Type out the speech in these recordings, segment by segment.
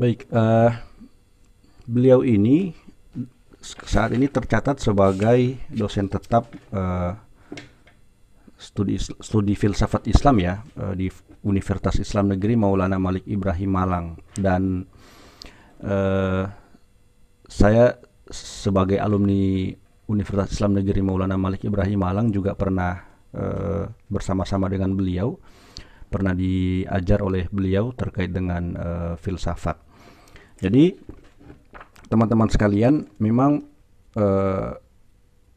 Baik, beliau ini saat ini tercatat sebagai dosen tetap studi filsafat Islam ya, di Universitas Islam Negeri Maulana Malik Ibrahim Malang. Dan eh, saya sebagai alumni Universitas Islam Negeri Maulana Malik Ibrahim Malang juga pernah bersama-sama dengan beliau, pernah diajar oleh beliau terkait dengan filsafat. Jadi teman-teman sekalian, memang eh,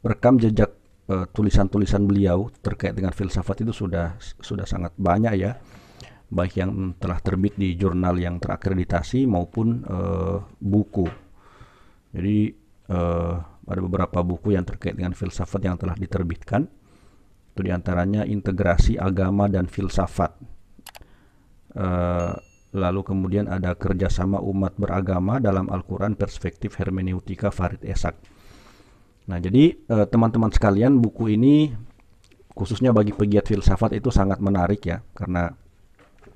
rekam jejak tulisan-tulisan beliau terkait dengan filsafat itu sudah sangat banyak ya, baik yang telah terbit di jurnal yang terakreditasi maupun buku. Jadi ada beberapa buku yang terkait dengan filsafat yang telah diterbitkan. Itu diantaranya Integrasi Agama dan Filsafat. Lalu kemudian ada Kerjasama Umat Beragama dalam Al-Quran Perspektif Hermeneutika Farid Esak. Nah, jadi teman-teman sekalian, buku ini khususnya bagi pegiat filsafat itu sangat menarik ya, karena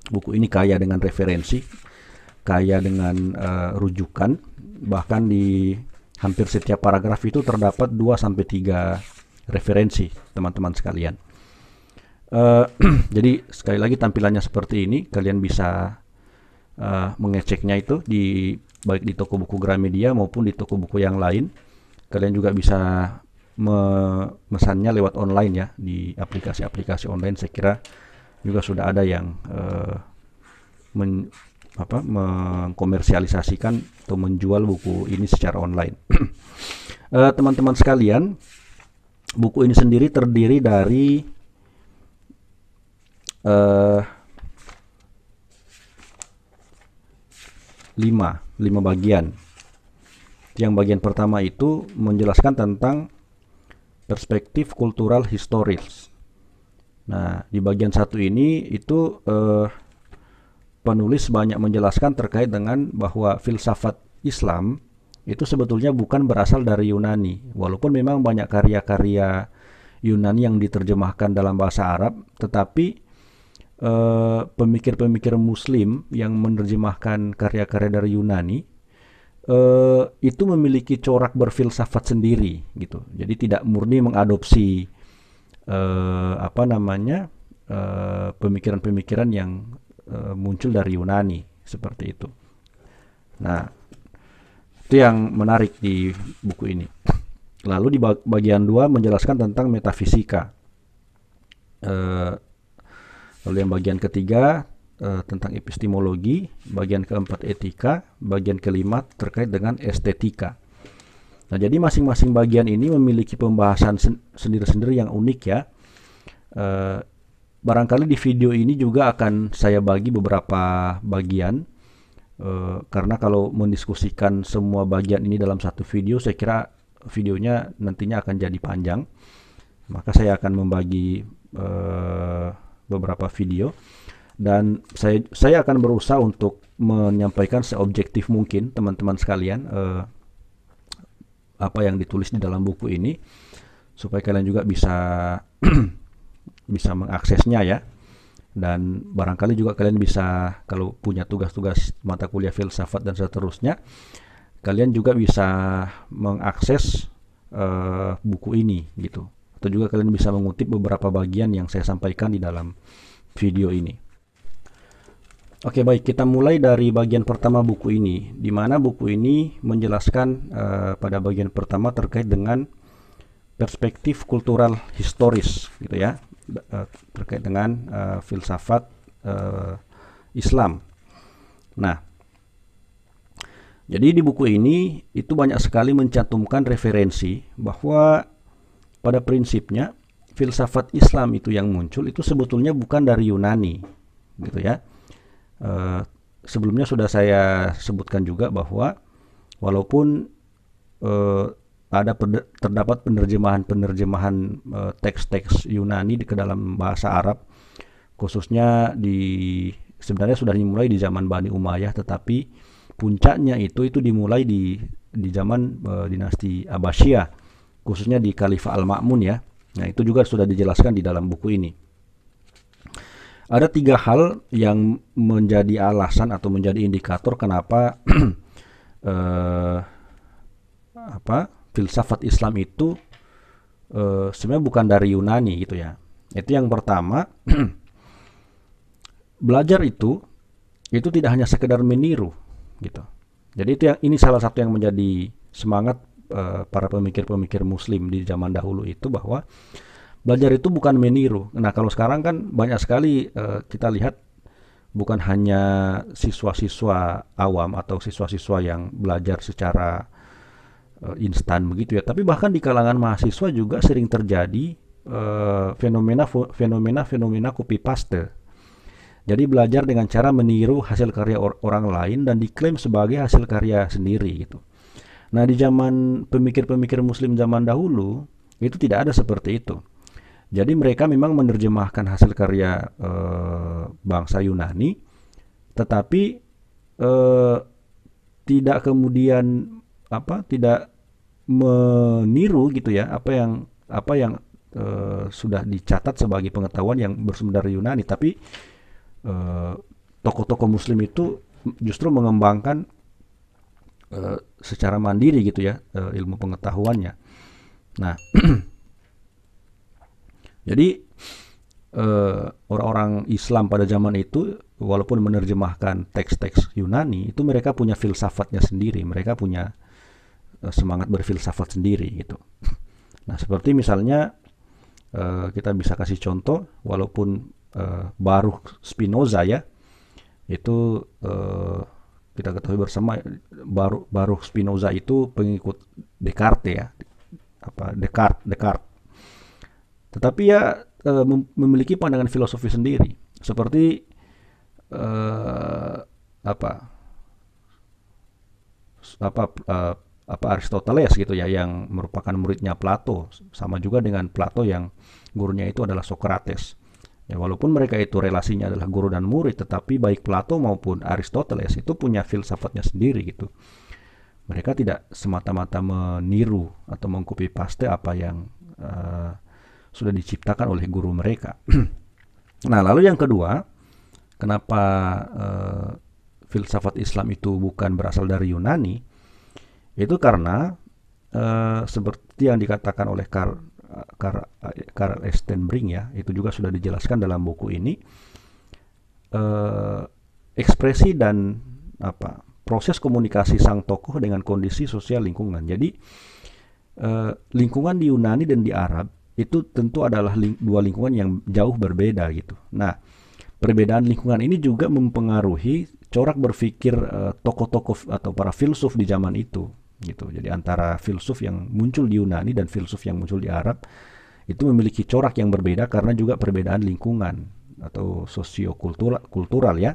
buku ini kaya dengan referensi, kaya dengan rujukan, bahkan di hampir setiap paragraf itu terdapat 2 sampai 3 referensi, teman-teman sekalian. Jadi sekali lagi tampilannya seperti ini, kalian bisa mengeceknya itu baik di toko buku Gramedia maupun di toko buku yang lain. Kalian juga bisa memesannya lewat online ya, di aplikasi-aplikasi online. Saya kira juga sudah ada yang mengkomersialisasikan atau menjual buku ini secara online. Teman-teman sekalian, buku ini sendiri terdiri dari 5 bagian. Yang bagian pertama itu menjelaskan tentang perspektif kultural historis. Nah, di bagian satu ini itu penulis banyak menjelaskan terkait dengan bahwa filsafat Islam itu sebetulnya bukan berasal dari Yunani. Walaupun memang banyak karya-karya Yunani yang diterjemahkan dalam bahasa Arab, tetapi pemikir-pemikir Muslim yang menerjemahkan karya-karya dari Yunani itu memiliki corak berfilsafat sendiri gitu. Jadi tidak murni mengadopsi pemikiran-pemikiran yang muncul dari Yunani seperti itu. Nah, itu yang menarik di buku ini. Lalu di bagian 2 menjelaskan tentang metafisika. Lalu yang bagian ketiga tentang epistemologi, bagian keempat etika, bagian kelima terkait dengan estetika. Nah, jadi masing-masing bagian ini memiliki pembahasan sendiri-sendiri yang unik ya. Barangkali di video ini juga akan saya bagi beberapa bagian, karena kalau mendiskusikan semua bagian ini dalam satu video, saya kira videonya nantinya akan jadi panjang. Maka saya akan membagi beberapa video. Dan saya akan berusaha untuk menyampaikan seobjektif mungkin teman-teman sekalian apa yang ditulis di dalam buku ini, supaya kalian juga bisa bisa mengaksesnya ya. Dan barangkali juga kalian bisa, kalau punya tugas-tugas mata kuliah filsafat dan seterusnya, kalian juga bisa mengakses buku ini gitu. Atau juga kalian bisa mengutip beberapa bagian yang saya sampaikan di dalam video ini. Oke, baik, kita mulai dari bagian pertama buku ini, di mana buku ini menjelaskan pada bagian pertama terkait dengan perspektif kultural historis, gitu ya, terkait dengan filsafat Islam. Nah, jadi di buku ini itu banyak sekali mencantumkan referensi bahwa pada prinsipnya filsafat Islam itu yang muncul itu sebetulnya bukan dari Yunani, gitu ya. Sebelumnya sudah saya sebutkan juga bahwa walaupun terdapat penerjemahan teks-teks Yunani ke dalam bahasa Arab, khususnya sebenarnya sudah dimulai di zaman Bani Umayyah, tetapi puncaknya itu dimulai di zaman dinasti Abbasiyah, khususnya di Khalifah Al-Ma'mun ya. Nah, itu juga sudah dijelaskan di dalam buku ini. Ada tiga hal yang menjadi alasan atau menjadi indikator kenapa eh, filsafat Islam itu sebenarnya bukan dari Yunani gitu ya. Itu yang pertama, belajar itu tidak hanya sekedar meniru gitu. Jadi ini salah satu yang menjadi semangat para pemikir-pemikir Muslim di zaman dahulu itu, bahwa belajar itu bukan meniru. Nah, kalau sekarang kan banyak sekali kita lihat bukan hanya siswa-siswa awam atau siswa-siswa yang belajar secara instan begitu ya, tapi bahkan di kalangan mahasiswa juga sering terjadi fenomena copy paste. Jadi belajar dengan cara meniru hasil karya orang lain dan diklaim sebagai hasil karya sendiri gitu. Nah, di zaman pemikir-pemikir Muslim zaman dahulu itu tidak ada seperti itu. Jadi mereka memang menerjemahkan hasil karya bangsa Yunani, tetapi eh, tidak kemudian tidak meniru gitu ya apa yang sudah dicatat sebagai pengetahuan yang bersumber dari Yunani, tapi tokoh-tokoh Muslim itu justru mengembangkan secara mandiri gitu ya ilmu pengetahuannya. Nah, jadi orang-orang Islam pada zaman itu walaupun menerjemahkan teks-teks Yunani, itu mereka punya filsafatnya sendiri, mereka punya semangat berfilsafat sendiri gitu. Nah, seperti misalnya kita bisa kasih contoh, walaupun Baruch Spinoza ya, itu kita ketahui bersama, Baruch Spinoza itu pengikut Descartes ya, Descartes. Tetapi ya memiliki pandangan filosofi sendiri, seperti apa apa Aristoteles gitu ya, yang merupakan muridnya Plato, sama juga dengan Plato yang gurunya itu adalah Socrates. Ya, walaupun mereka itu relasinya adalah guru dan murid, tetapi baik Plato maupun Aristoteles itu punya filsafatnya sendiri gitu. Mereka tidak semata-mata meniru atau mengcopy paste apa yang sudah diciptakan oleh guru mereka. Nah, lalu yang kedua, kenapa filsafat Islam itu bukan berasal dari Yunani? Itu karena seperti yang dikatakan oleh Karl Estenbring ya, itu juga sudah dijelaskan dalam buku ini, ekspresi dan proses komunikasi sang tokoh dengan kondisi sosial lingkungan. Jadi lingkungan di Yunani dan di Arab itu tentu adalah dua lingkungan yang jauh berbeda gitu. Nah, perbedaan lingkungan ini juga mempengaruhi corak berpikir tokoh-tokoh atau para filsuf di zaman itu gitu. Jadi antara filsuf yang muncul di Yunani dan filsuf yang muncul di Arab itu memiliki corak yang berbeda karena juga perbedaan lingkungan atau sosiokultural ya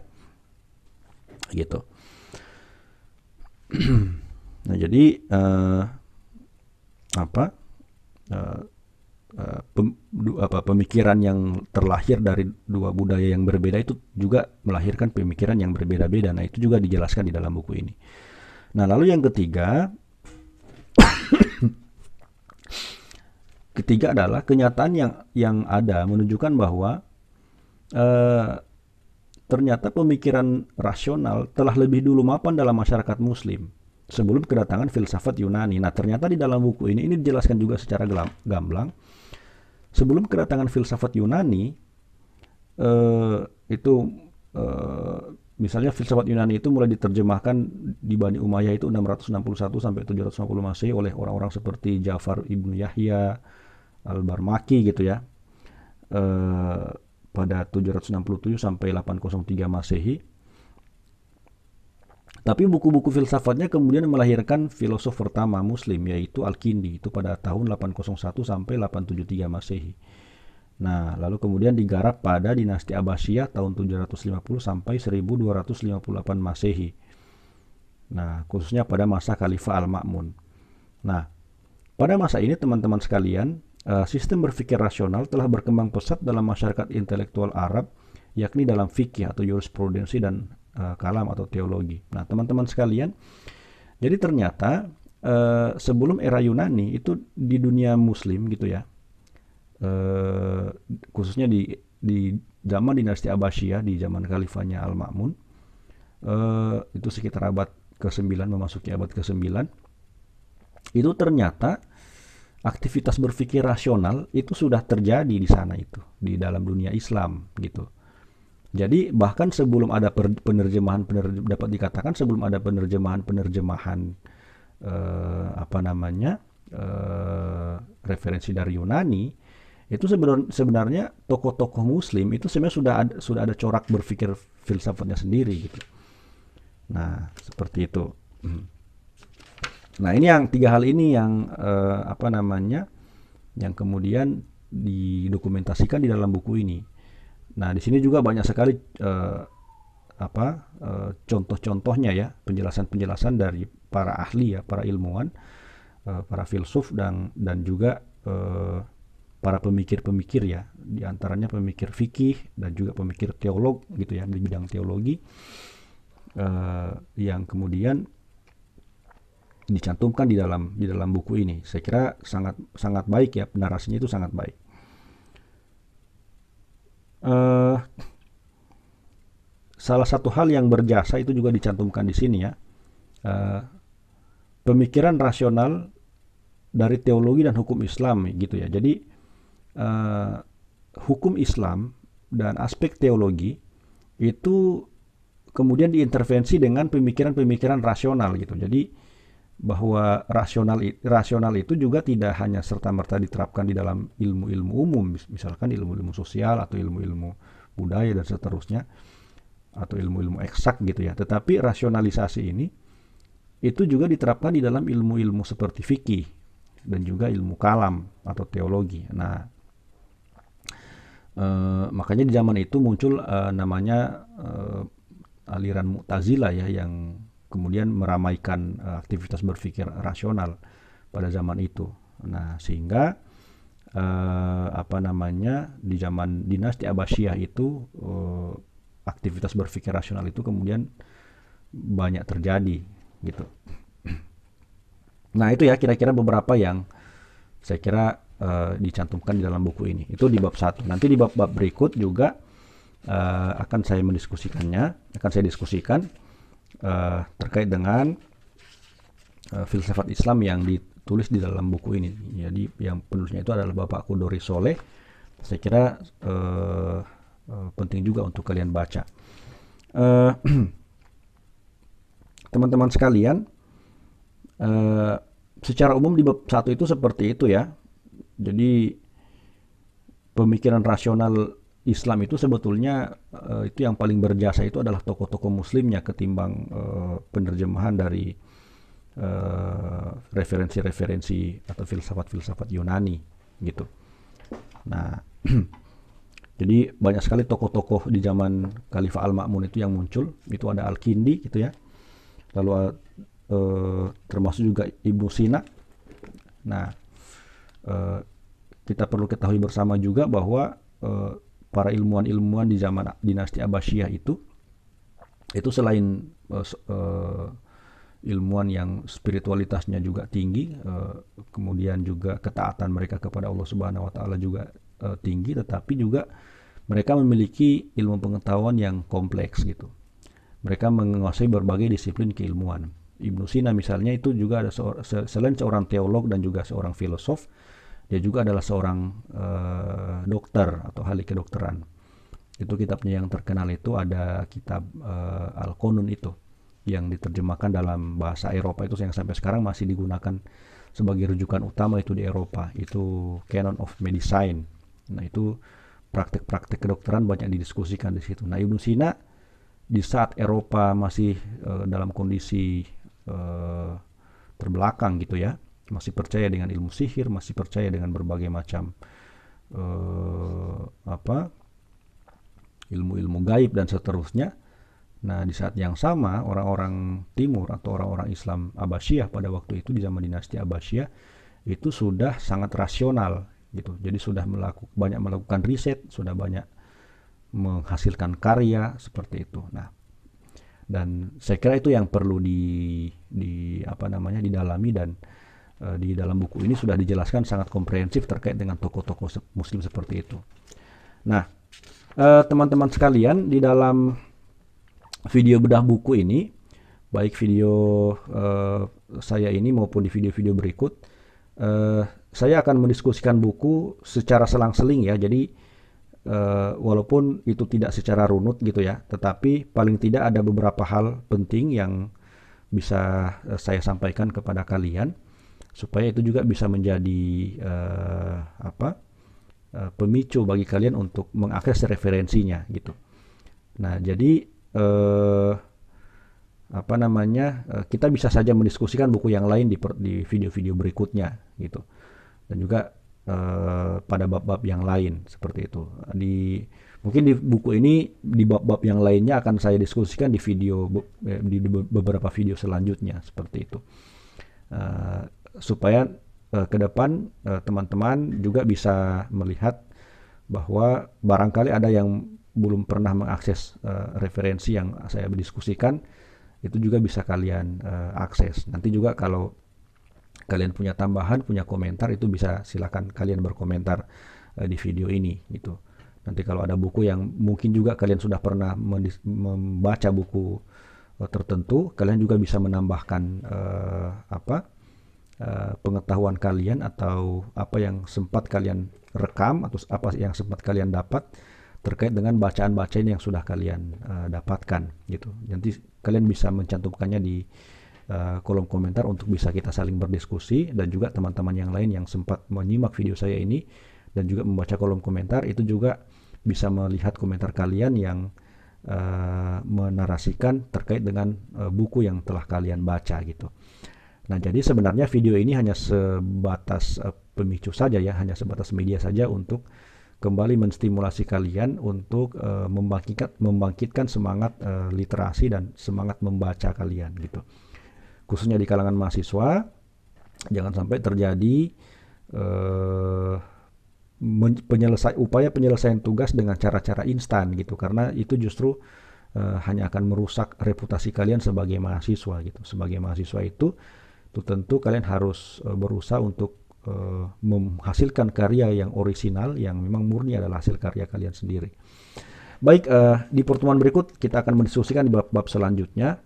gitu. Nah, jadi pemikiran yang terlahir dari dua budaya yang berbeda itu juga melahirkan pemikiran yang berbeda-beda. Nah, itu juga dijelaskan di dalam buku ini. Nah, lalu yang ketiga adalah kenyataan yang ada menunjukkan bahwa ternyata pemikiran rasional telah lebih dulu mapan dalam masyarakat Muslim sebelum kedatangan filsafat Yunani. Nah, ternyata di dalam buku ini dijelaskan juga secara gamblang, sebelum kedatangan filsafat Yunani itu misalnya filsafat Yunani itu mulai diterjemahkan di Bani Umayyah itu 661 sampai 750 Masehi oleh orang-orang seperti Ja'far ibnu Yahya al-Barmaki gitu ya, pada 767 sampai 803 Masehi. Tapi buku-buku filsafatnya kemudian melahirkan filosof pertama Muslim, yaitu Al-Kindi, itu pada tahun 801 sampai 873 Masehi. Nah, lalu kemudian digarap pada dinasti Abbasiyah tahun 750 sampai 1258 Masehi. Nah, khususnya pada masa Khalifah Al-Ma'mun. Nah, pada masa ini teman-teman sekalian, sistem berpikir rasional telah berkembang pesat dalam masyarakat intelektual Arab, yakni dalam fikih atau jurisprudensi dan kalam atau teologi. Nah, teman-teman sekalian, jadi ternyata sebelum era Yunani itu di dunia Muslim gitu ya, khususnya di zaman dinasti Abbasiyah, di zaman khalifahnya Al-Ma'mun, itu sekitar abad ke-9 memasuki abad ke-9, itu ternyata aktivitas berpikir rasional itu sudah terjadi di sana, itu di dalam dunia Islam gitu. Jadi bahkan sebelum ada penerjemahan dapat dikatakan sebelum ada penerjemahan apa namanya referensi dari Yunani, itu sebenarnya tokoh-tokoh Muslim itu sebenarnya sudah ada corak berpikir filsafatnya sendiri gitu. Nah seperti itu. Nah ini yang tiga hal ini yang apa namanya yang kemudian didokumentasikan di dalam buku ini. Nah di sini juga banyak sekali contoh-contohnya ya, penjelasan-penjelasan dari para ahli ya, para ilmuwan, para filsuf dan juga para pemikir-pemikir ya, diantaranya pemikir fikih dan juga pemikir teolog gitu ya, di bidang teologi, yang kemudian dicantumkan di dalam buku ini. Saya kira sangat sangat baik ya, narasinya itu sangat baik. Salah satu hal yang berjasa itu juga dicantumkan di sini ya, pemikiran rasional dari teologi dan hukum Islam gitu ya. Jadi hukum Islam dan aspek teologi itu kemudian diintervensi dengan pemikiran-pemikiran rasional gitu. Jadi bahwa rasional itu juga tidak hanya serta-merta diterapkan di dalam ilmu-ilmu umum, misalkan ilmu-ilmu sosial atau ilmu-ilmu budaya dan seterusnya, atau ilmu-ilmu eksak gitu ya. Tetapi rasionalisasi ini itu juga diterapkan di dalam ilmu-ilmu seperti fikih dan juga ilmu kalam atau teologi. Nah, makanya di zaman itu muncul namanya aliran Mu'tazilah ya, yang kemudian meramaikan aktivitas berpikir rasional pada zaman itu. Nah, sehingga apa namanya di zaman dinasti Abbasiyah itu aktivitas berpikir rasional itu kemudian banyak terjadi gitu. Nah, itu ya kira-kira beberapa yang saya kira dicantumkan di dalam buku ini. Itu di bab 1. Nanti di bab-bab berikut juga akan saya diskusikan terkait dengan filsafat Islam yang ditulis di dalam buku ini. Jadi yang penulisnya itu adalah Bapak Kudori Soleh. Saya kira penting juga untuk kalian baca. Teman-teman sekalian, secara umum di bab 1 itu seperti itu ya. Jadi pemikiran rasional Islam itu sebetulnya itu yang paling berjasa itu adalah tokoh-tokoh muslimnya ketimbang penerjemahan dari referensi-referensi atau filsafat-filsafat Yunani gitu. Nah, jadi banyak sekali tokoh-tokoh di zaman Khalifah Al-Ma'mun itu yang muncul. Itu ada Al-Kindi gitu ya. Lalu termasuk juga Ibnu Sina. Nah, kita perlu ketahui bersama juga bahwa para ilmuwan-ilmuwan di zaman dinasti Abbasiyah itu selain ilmuwan yang spiritualitasnya juga tinggi, kemudian juga ketaatan mereka kepada Allah Subhanahu wa taala juga tinggi, tetapi juga mereka memiliki ilmu pengetahuan yang kompleks gitu. Mereka menguasai berbagai disiplin keilmuan. Ibnu Sina misalnya itu juga ada selain seorang teolog dan juga seorang filosof, dia juga adalah seorang dokter atau ahli kedokteran. Itu kitabnya yang terkenal itu ada kitab Al-Qunun itu, yang diterjemahkan dalam bahasa Eropa itu yang sampai sekarang masih digunakan sebagai rujukan utama itu di Eropa. Itu Canon of Medicine. Nah, itu praktek-praktek kedokteran banyak didiskusikan di situ. Nah, Ibnu Sina di saat Eropa masih dalam kondisi terbelakang gitu ya, masih percaya dengan ilmu sihir, masih percaya dengan berbagai macam ilmu-ilmu gaib dan seterusnya. Nah, di saat yang sama orang-orang timur atau orang-orang Islam Abbasiyah pada waktu itu di zaman dinasti Abbasiyah itu sudah sangat rasional gitu. Jadi sudah banyak melakukan riset, sudah banyak menghasilkan karya seperti itu. Nah, dan saya kira itu yang perlu didalami, dan di dalam buku ini sudah dijelaskan sangat komprehensif terkait dengan tokoh-tokoh muslim seperti itu. Nah, Teman-teman sekalian, di dalam video bedah buku ini, baik video saya ini maupun di video-video berikut, saya akan mendiskusikan buku secara selang-seling ya. Jadi walaupun itu tidak secara runut gitu ya, tetapi paling tidak ada beberapa hal penting yang bisa saya sampaikan kepada kalian supaya itu juga bisa menjadi pemicu bagi kalian untuk mengakses referensinya gitu. Nah, jadi kita bisa saja mendiskusikan buku yang lain di video-video berikutnya gitu. Dan juga pada bab-bab yang lain seperti itu. Mungkin di buku ini di bab-bab yang lainnya akan saya diskusikan di beberapa video selanjutnya seperti itu. Supaya ke depan teman-teman juga bisa melihat bahwa barangkali ada yang belum pernah mengakses referensi yang saya diskusikan, itu juga bisa kalian akses. Nanti juga kalau kalian punya tambahan, punya komentar, itu bisa silakan kalian berkomentar di video ini gitu. Nanti kalau ada buku yang mungkin juga kalian sudah pernah membaca buku tertentu, kalian juga bisa menambahkan pengetahuan kalian atau apa yang sempat kalian rekam atau apa yang sempat kalian dapat terkait dengan bacaan-bacaan yang sudah kalian dapatkan gitu. Nanti kalian bisa mencantumkannya di kolom komentar untuk bisa kita saling berdiskusi, dan juga teman-teman yang lain yang sempat menyimak video saya ini dan juga membaca kolom komentar itu juga bisa melihat komentar kalian yang menarasikan terkait dengan buku yang telah kalian baca gitu. Nah, jadi sebenarnya video ini hanya sebatas pemicu saja ya, hanya sebatas media saja untuk kembali menstimulasi kalian untuk membangkitkan semangat literasi dan semangat membaca kalian gitu. Khususnya di kalangan mahasiswa, jangan sampai terjadi upaya penyelesaian tugas dengan cara-cara instan gitu, karena itu justru hanya akan merusak reputasi kalian sebagai mahasiswa gitu. Sebagai mahasiswa itu tentu kalian harus berusaha untuk menghasilkan karya yang orisinal, yang memang murni adalah hasil karya kalian sendiri. Baik, di pertemuan berikut kita akan mendiskusikan di bab-bab selanjutnya.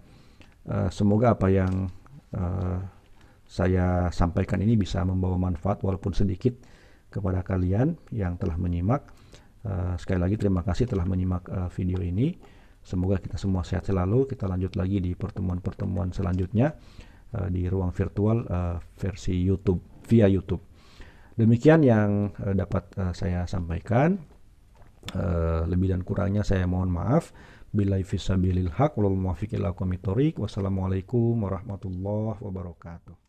Semoga apa yang saya sampaikan ini bisa membawa manfaat walaupun sedikit kepada kalian yang telah menyimak. Sekali lagi terima kasih telah menyimak video ini. Semoga kita semua sehat selalu. Kita lanjut lagi di pertemuan-pertemuan selanjutnya di ruang virtual versi YouTube, via YouTube. Demikian yang dapat saya sampaikan. Lebih dan kurangnya saya mohon maaf. Billahi fisabilil haq wal muwaffiq ila aqwamit thoriq. Wassalamualaikum warahmatullahi wabarakatuh.